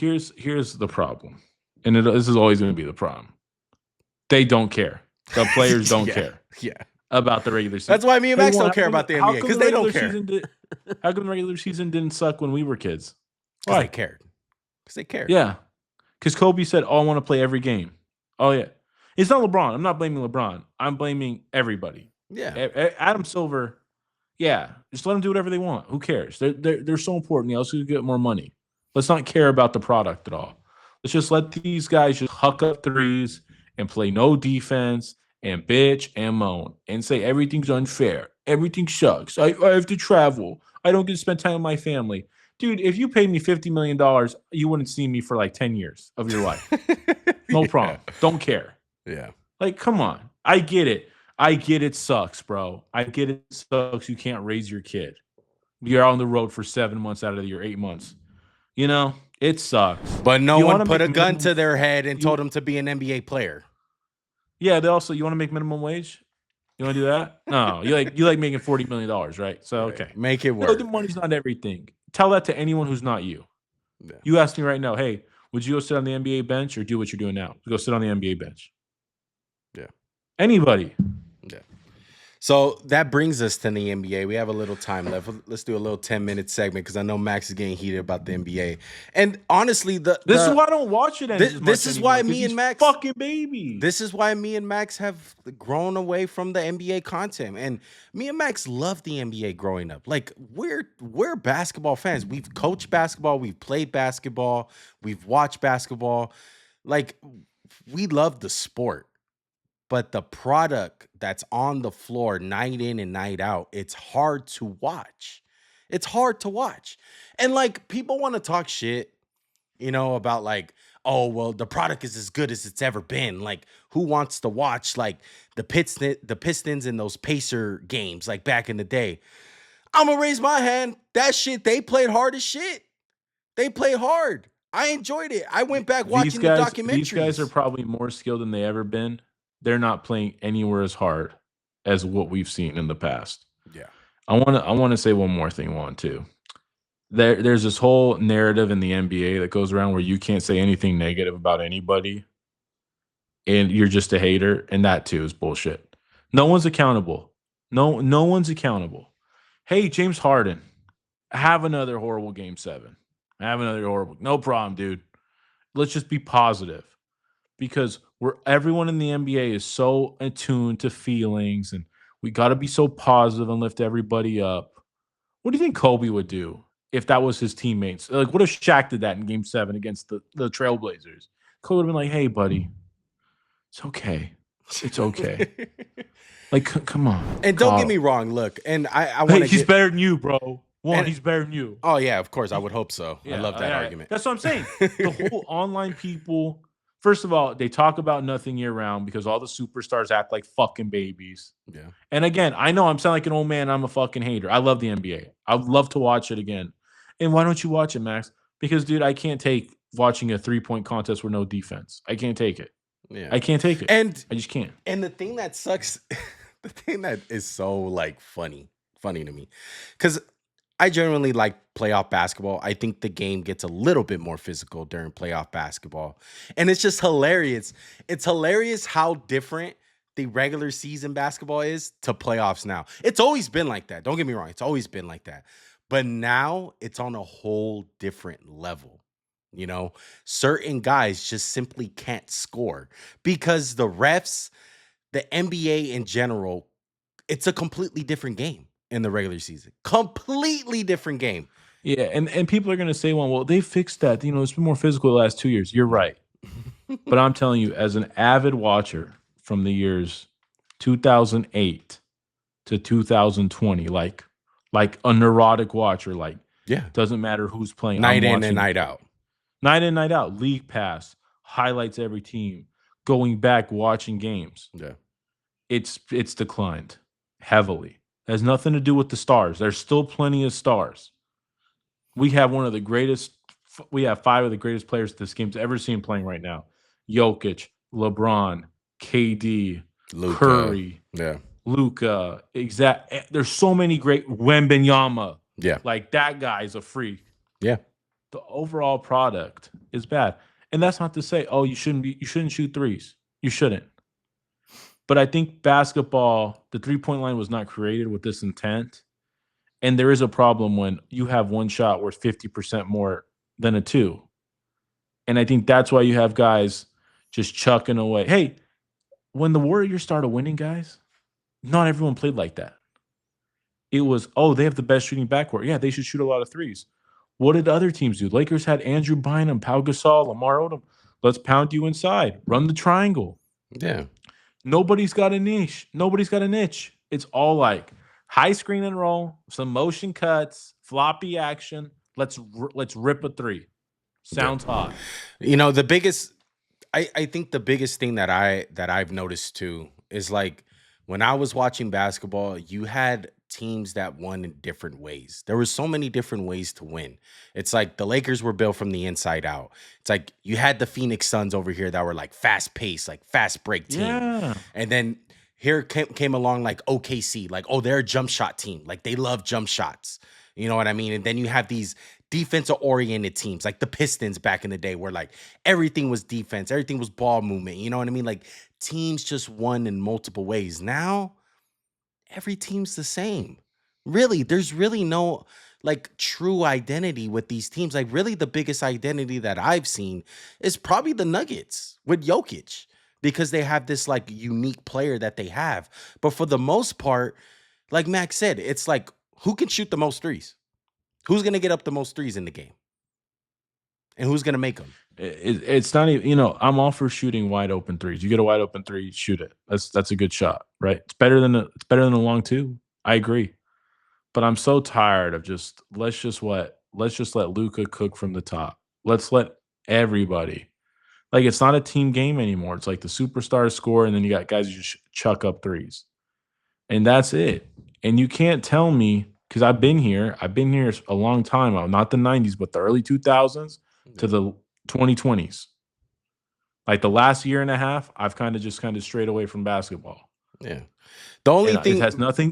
here's the problem, and this is always going to be the problem. They don't care. The players don't care. Yeah. About the regular season. That's why me and Max don't care about the NBA because they don't care. How come the regular season didn't suck when we were kids? Because they cared. Because they cared. Yeah. Because Kobe said, "Oh, I want to play every game." Oh yeah. It's not LeBron. I'm not blaming LeBron. I'm blaming everybody. Yeah. Adam Silver. Yeah. Just let them do whatever they want. Who cares? They're so important. They also get more money. Let's not care about the product at all. Let's just let these guys just huck up threes and play no defense and bitch and moan and say everything's unfair. Everything sucks. I have to travel. I don't get to spend time with my family. Dude, if you paid me $50 million, you wouldn't see me for like 10 years of your life. No problem. Don't care. Yeah. Like, come on. I get it. I get it sucks, bro. I get it sucks. You can't raise your kid. You're on the road for 7 months out of your 8 months. You know, it sucks. But no one put a gun to their head and told them to be an NBA player. Yeah, you want to make minimum wage? You want to do that? No, you like making $40 million, right? So okay, make it work. The money's not everything. Tell that to anyone who's not you. Yeah. You ask me right now, hey, would you go sit on the NBA bench or do what you're doing now? Go sit on the NBA bench. Yeah. Anybody. Yeah. So that brings us to the NBA. We have a little time left. Let's do a little 10-minute segment because I know Max is getting heated about the NBA. And honestly, this is why I don't watch it anymore. This is why me and Max fucking babies. This is why me and Max have grown away from the NBA content. And me and Max loved the NBA growing up. Like we're basketball fans. We've coached basketball, we've played basketball, we've watched basketball. Like we love the sport. But the product that's on the floor night in and night out, it's hard to watch. It's hard to watch. And like people want to talk shit, about like, oh, well, the product is as good as it's ever been. Like who wants to watch like the Pistons in those Pacer games like back in the day? I'm going to raise my hand. That shit, they played hard as shit. They played hard. I enjoyed it. I went back watching the documentaries. These guys are probably more skilled than they ever been. They're not playing anywhere as hard as what we've seen in the past. Yeah. I want to say one more thing, too. There's this whole narrative in the NBA that goes around where you can't say anything negative about anybody and you're just a hater, and that too is bullshit. No one's accountable. No one's accountable. Hey, James Harden, have another horrible game 7. No problem, dude. Let's just be positive. Because everyone in the NBA is so attuned to feelings, and we got to be so positive and lift everybody up. What do you think Kobe would do if that was his teammates? Like, what if Shaq did that in Game 7 against the Trailblazers? Kobe would have been like, "Hey, buddy, it's okay. It's okay." Like, come on. And don't get me wrong. Look, and I want to. He's better than you, bro. He's better than you. Oh yeah, of course. I would hope so. Yeah, I love that argument. That's what I'm saying. The whole online people. First of all, they talk about nothing year round because all the superstars act like fucking babies. Yeah. And again, I know I'm sounding like an old man. I'm a fucking hater. I love the NBA. I'd love to watch it again. And why don't you watch it, Max? Because, dude, I can't take watching a 3-point contest with no defense. I can't take it. Yeah. I can't take it. And I just can't. And the thing that sucks, the thing that is so like funny to me, because I genuinely like playoff basketball. I think the game gets a little bit more physical during playoff basketball. And it's just hilarious. It's hilarious how different the regular season basketball is to playoffs now. It's always been like that. Don't get me wrong. It's always been like that. But now it's on a whole different level. Certain guys just simply can't score because the refs, the NBA in general, it's a completely different game. In the regular season. Completely different game. Yeah, and people are going to say, well, they fixed that. It's been more physical the last 2 years. You're right. But I'm telling you, as an avid watcher from the years 2008 to 2020, like a neurotic watcher, doesn't matter who's playing. Night in and night out. Night in, night out. League pass, highlights every team, going back, watching games. Yeah. It's declined heavily. It has nothing to do with the stars. There's still plenty of stars. We have 5 of the greatest players this game's ever seen playing right now. Jokic, LeBron, KD, Luka. Curry, Luka. There's so many great Wembanyama. Yeah. Like that guy's a freak. Yeah. The overall product is bad. And that's not to say, oh, you shouldn't shoot threes. You shouldn't. But I think basketball, the 3-point line was not created with this intent. And there is a problem when you have one shot worth 50% more than a two. And I think that's why you have guys just chucking away. Hey, when the Warriors started winning, guys, not everyone played like that. It was, oh, they have the best shooting backcourt. Yeah, they should shoot a lot of threes. What did other teams do? Lakers had Andrew Bynum, Pau Gasol, Lamar Odom. Let's pound you inside. Run the triangle. Yeah. Nobody's got a niche. Nobody's got a niche. It's all like high screen and roll, some motion cuts, floppy action. Let's rip a three. Yeah. Sounds hot. The biggest I think the biggest thing that I've noticed too is like when I was watching basketball, you had teams that won in different ways. There were so many different ways to win. It's like the Lakers were built from the inside out. It's like you had the Phoenix Suns over here that were like fast paced, like fast break team. Yeah. And then here came along like OKC, like, oh, they're a jump shot team. Like they love jump shots. You know what I mean? And then you have these defensive oriented teams like the Pistons back in the day where like everything was defense, everything was ball movement. You know what I mean? Like teams just won in multiple ways. Now every team's the same. Really, there's really no like true identity with these teams. Like really the biggest identity that I've seen is probably the Nuggets with Jokic because they have this like unique player that they have. But for the most part, like Max said, it's like who can shoot the most threes? Who's going to get up the most threes in the game? And who's going to make them? It's not even, I'm all for shooting wide open threes. You get a wide open three, shoot it. That's a good shot, right? It's better than a long two. I agree. But I'm so tired of let's just let Luca cook from the top. Let's let everybody. Like it's not a team game anymore. It's like the superstars score and then you got guys who just chuck up threes. And that's it. And you can't tell me because I've been here a long time, not the 90s, but the early 2000s to the 2020s. Like the last year and a half, I've kind of strayed away from basketball. Yeah. The only And thing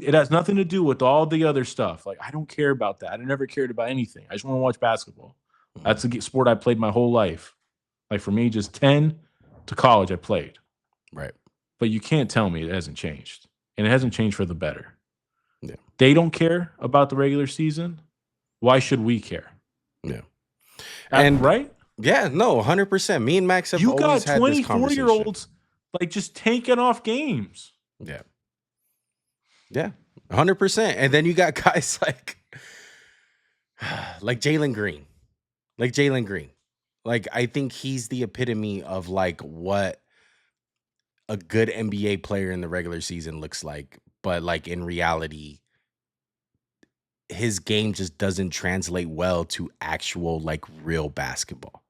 it has nothing to do with all the other stuff. Like I don't care about that. I never cared about anything. I just want to watch basketball. That's the sport I played my whole life. Like for me, just 10 to college, I played. Right. But you can't tell me it hasn't changed. And it hasn't changed for the better. Yeah. They don't care about the regular season. Why should we care? Yeah. And right? Yeah, no, 100%. Me and Max have You always got had this conversation. 24-year-olds like just tanking off games. Yeah. Yeah. 100%. And then you got guys like Jalen Green. Like Jalen Green. Like I think he's the epitome of like what a good NBA player in the regular season looks like, but like in reality his game just doesn't translate well to actual like real basketball.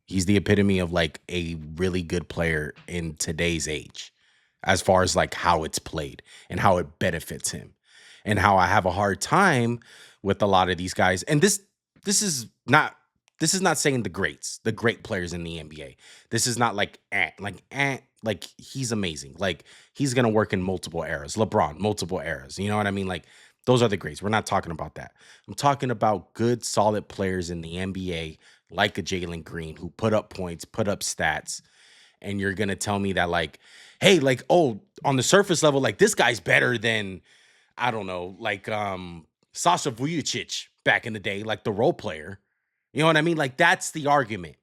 He's the epitome of like a really good player in today's age as far as like how it's played and how it benefits him and how I have a hard time with a lot of these guys. And this is not saying the great players in the NBA. This is not like like he's amazing. Like he's going to work in multiple eras. LeBron, multiple eras. You know what I mean? Like those are the greats. We're not talking about that. I'm talking about good, solid players in the NBA like a Jalen Green who put up points, put up stats. And you're going to tell me that like, hey, like, oh, on the surface level, like this guy's better than, I don't know, like Sasha Vujacic back in the day, like the role player. You know what I mean? Like that's the argument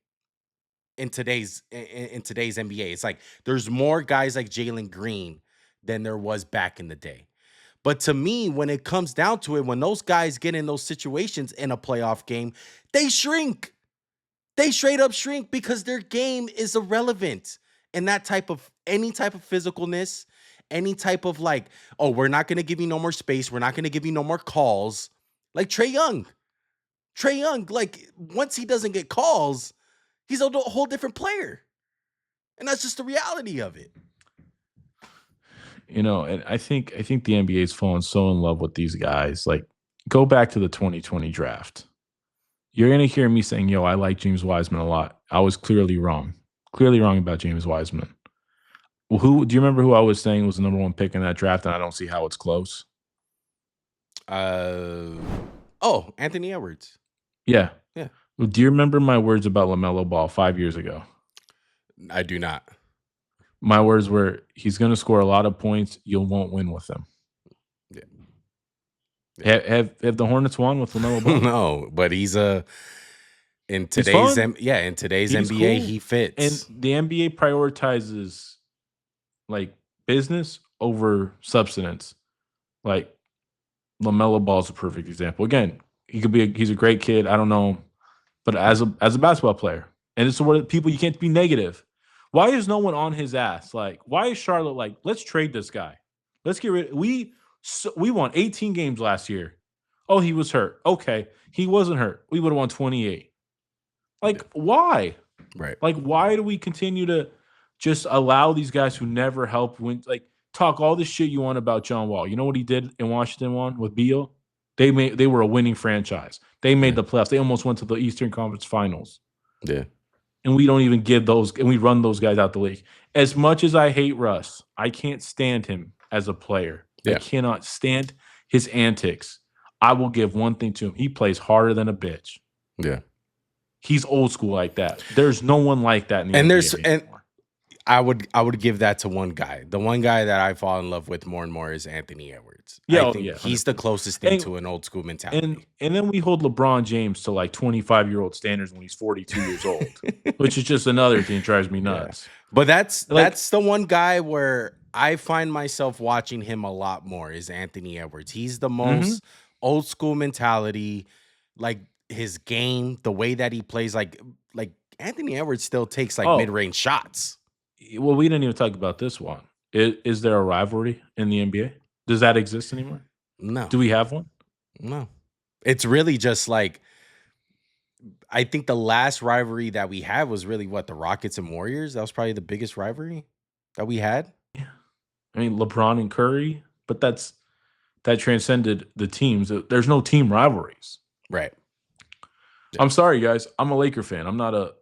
in today's NBA. It's like there's more guys like Jalen Green than there was back in the day. But to me, when it comes down to it, when those guys get in those situations in a playoff game, they shrink. They straight up shrink because their game is irrelevant. And that any type of physicalness, any type of like, oh, we're not going to give you no more space. We're not going to give you no more calls. Like Trae Young. Trae Young, like once he doesn't get calls, he's a whole different player. And that's just the reality of it. And I think the NBA's fallen so in love with these guys. Like, go back to the 2020 draft. You're going to hear me saying, yo, I like James Wiseman a lot. I was clearly wrong. Clearly wrong about James Wiseman. Who do you remember who I was saying was the number one pick in that draft? And I don't see how it's close. Anthony Edwards. Yeah. Yeah. Do you remember my words about LaMelo Ball 5 years ago? I do not. My words were, "He's gonna score a lot of points, you won't win with him." Yeah, yeah. Have the Hornets won with LaMelo Ball? No, but in He's today's fun, in today's he's NBA, cool, he and fits. the NBA prioritizes, like, business over substance. Like, LaMelo Ball is a perfect example. Again, he's a great kid, I don't know him, but as a basketball player, and it's where people you can't be negative. Why is no one on his ass? Like, why is Charlotte like, let's trade this guy? Let's get rid. We won 18 games last year. Oh, he was hurt. Okay, he wasn't hurt. We would have won 28. Yeah, Like, why? right. Like, why do we continue to just allow these guys who never help win? Like, talk all this shit you want about John Wall. You know what he did in Washington one with Beal? They were a winning franchise. They made Yeah, the playoffs. They almost went to the Eastern Conference Finals. yeah, And we don't even give those and we run those guys out the league. As much as I hate Russ, I can't stand him as a player. I yeah, cannot stand his antics. I will give one thing to him. He plays harder than a bitch. yeah. He's old school like that. There's no one like that in the And NBA there's and anymore. I would give that to one guy. The one guy that I fall in love with more and more is Anthony Edwards. Yeah, I oh think yeah, he's the 100%. closest thing And to an old school and mentality. and then we hold LeBron James to like 25-year-old standards when he's 42 years old, which is just another thing that drives me Yeah. nuts. But that's Like, that's the one guy where I find myself watching him a lot more is Anthony Edwards. He's the mhm. most old school mentality, like his game, the way that he plays, like Anthony Edwards still takes like Oh, mid-range shots. well, we didn't even talk about this one. Is there a rivalry in the NBA? Does that exist anymore? No, Do we have one? no. It's really just like I think the last rivalry that we had was really what the Rockets and Warriors. That was probably the biggest rivalry that we had. Yeah. I mean, LeBron and Curry, but that transcended the teams. There's no team rivalries. Right. Yeah. I'm sorry, guys. I'm a Laker fan. I'm not a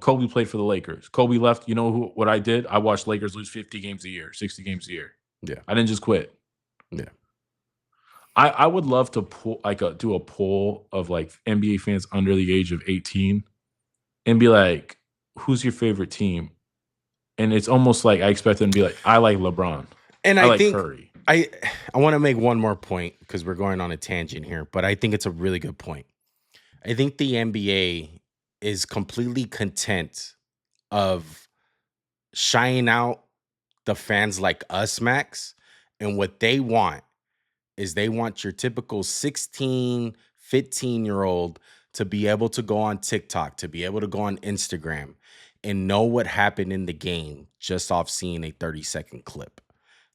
Kobe played for the Lakers. Kobe left. You know what I did? I watched Lakers lose 50 games a year, 60 games a year. Yeah. I didn't just quit. Yeah. I would love to do a poll of like NBA fans under the age of 18 and be like, who's your favorite team? And it's almost like I expect them to be like, I like LeBron. And I I like think Curry. I I want to make one more point because we're going on a tangent here, but I think it's a really good point. I think the NBA is completely content of shying out the fans like us, Max, and what they want is they want your typical 16, 15-year-old to be able to go on TikTok, to be able to go on Instagram and know what happened in the game just off seeing a 30-second clip.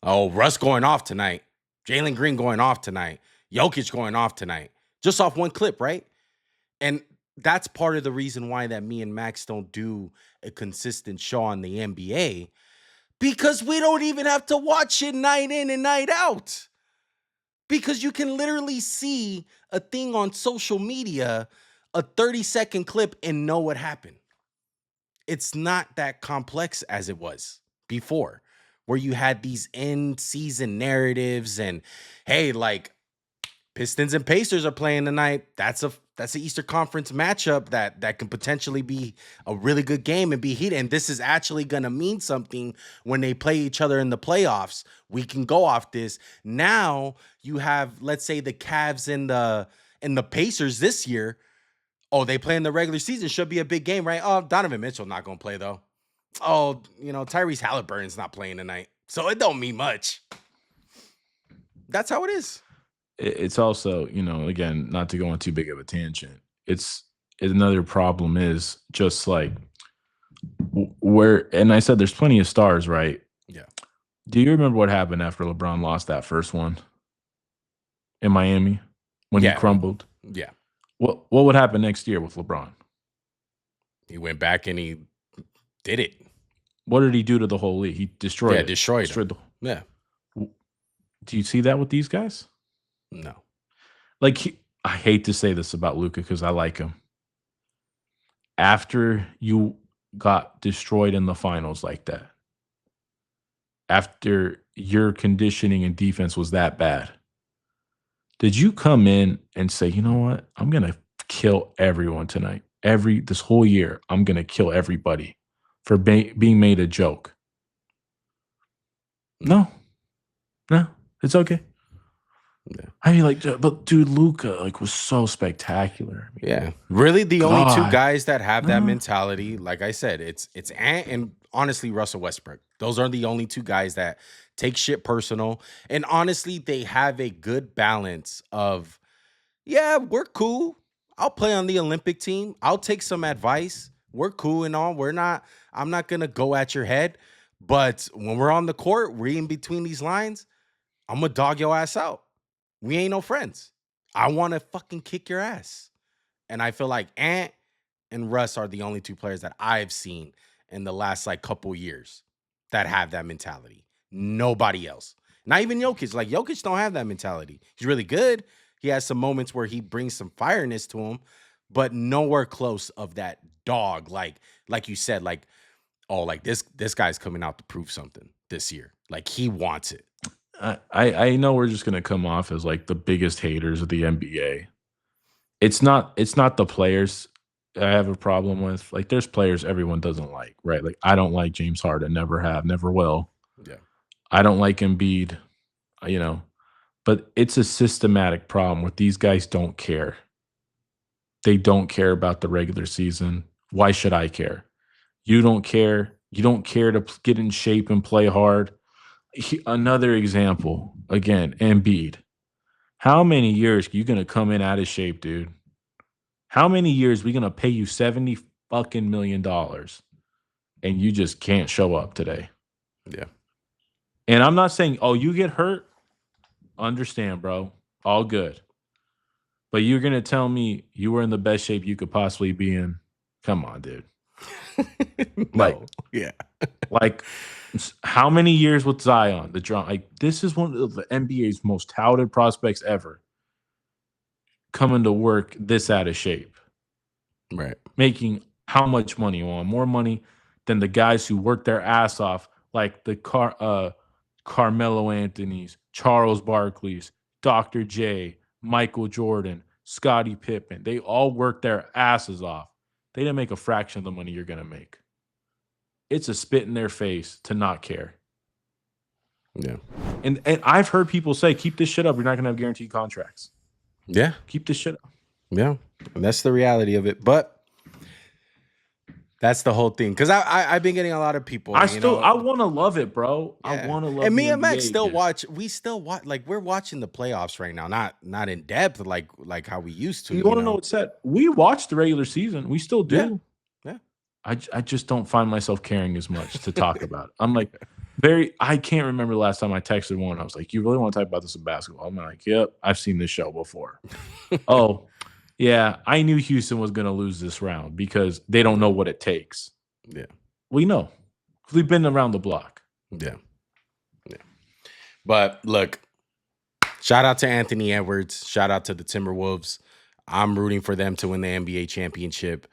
Oh, Russ going off tonight. Jalen Green going off tonight. Jokic going off tonight. Just off one clip, right? And that's part of the reason why that me and Max don't do a consistent show on the NBA because we don't even have to watch it night in and night out. Because you can literally see a thing on social media, a 30-second clip, and know what happened. It's not that complex as it was before, where you had these end season narratives and hey, like Pistons and Pacers are playing tonight. That's an Eastern Conference matchup that can potentially be a really good game and be heated. And this is actually going to mean something when they play each other in the playoffs. We can go off this. Now you have, let's say, the Cavs and the Pacers this year. Oh, they play in the regular season. Should be a big game, right? Oh, Donovan Mitchell not going to play though. Oh, Tyrese Halliburton's not playing tonight, so it don't mean much. That's how it is. It's also, again, not to go on too big of a tangent. It's another problem is just like where, and I said there's plenty of stars, right? Yeah. Do you remember what happened after LeBron lost that first one in Miami when he Yeah. crumbled? Yeah. What would happen next year with LeBron? He went back and he did it. What did he do to the whole league? He destroyed Yeah, it. destroyed him. Destroyed the. Yeah. Do you see that with these guys? No. Like I hate to say this about Luka because I like him. After you got destroyed in the finals like that, after your conditioning and defense was that bad, did you come in and say, you know what? I'm gonna kill everyone tonight. this whole year, I'm gonna kill everybody for being made a joke. Mm, No, no, it's okay. yeah. I mean, like, but dude, Luca like was so spectacular. I mean, Yeah. Really the only two God, guys that have that no. mentality, like I said, it's Ant and honestly Russell Westbrook. Those are the only two guys that take shit personal. And honestly, they have a good balance of, yeah, we're cool. I'll play on the Olympic team. I'll take some advice. We're cool and all. I'm not gonna go at your head. But when we're on the court, we're in between these lines. I'm gonna dog your ass out. We ain't no friends. I want to fucking kick your ass. And I feel like Ant and Russ are the only two players that I've seen in the last like couple years that have that mentality. Nobody else. Not even Jokic. Like Jokic don't have that mentality. He's really good. He has some moments where he brings some fireness to him, but nowhere close of that dog. Like you said, like, oh, like this guy's coming out to prove something this year. Like he wants it. I know we're just gonna come off as like the biggest haters of the NBA. It's not the players I have a problem with. Like, there's players everyone doesn't like, right? Like, I don't like James Harden, never have, never will. Yeah. I don't like Embiid, you know, but it's a systematic problem where these guys don't care. They don't care about the regular season. Why should I care? You don't care. You don't care to get in shape and play hard. Another example, again, Embiid. How many years are you gonna come in out of shape, dude? How many years we gonna pay you 70 fucking $1,000,000 and you just can't show up today? Yeah. And I'm not saying, oh, you get hurt. Understand, bro. All good. But you're gonna tell me you were in the best shape you could possibly be in? Come on, dude. Like, No. Yeah. like, how many years with Zion? The drum, like this is one of the NBA's most touted prospects ever coming to work this out of shape, Right. making how much money? You want more money than the guys who work their ass off, like the Carmelo Anthony's, Charles Barkley's, Dr. J, Michael Jordan, Scottie Pippen. They all work their asses off. They didn't make a fraction of the money you're gonna make. It's a spit in their face to not care. Yeah. And I've heard people say, keep this shit up. You're not gonna have guaranteed contracts. Yeah. Keep this shit up. Yeah. And that's the reality of it. But that's the whole thing. Cause I've been getting a lot of people, I wanna love it, bro. I yeah. wanna love And the me and Max NBA still again. we still watch, like we're watching the playoffs right now, not in depth like how we used to, You wanna know what's sad? We watched the regular season. We still Yeah. do. Yeah. I just don't find myself caring as much to talk about it. I'm like, I can't remember the last time I texted one. I was like, you really want to talk about this in basketball? I'm like, yep, I've seen this show before. Oh, yeah, I knew Houston was going to lose this round because they don't know what it takes. Yeah. We know. We've been around the block. Yeah. Yeah. But look, shout out to Anthony Edwards. Shout out to the Timberwolves. I'm rooting for them to win the NBA championship.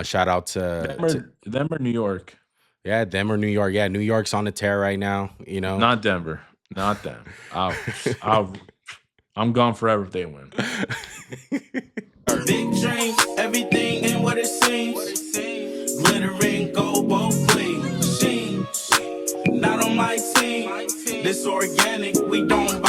Shout out Them or New York. Yeah, them or New York. Yeah, New York's on the tear right now, Not Denver. Not them. I'm gone forever if they win. Big dreams, everything ain't what it seems. Glittering gold, both ways. Not on my team. This organic, we don't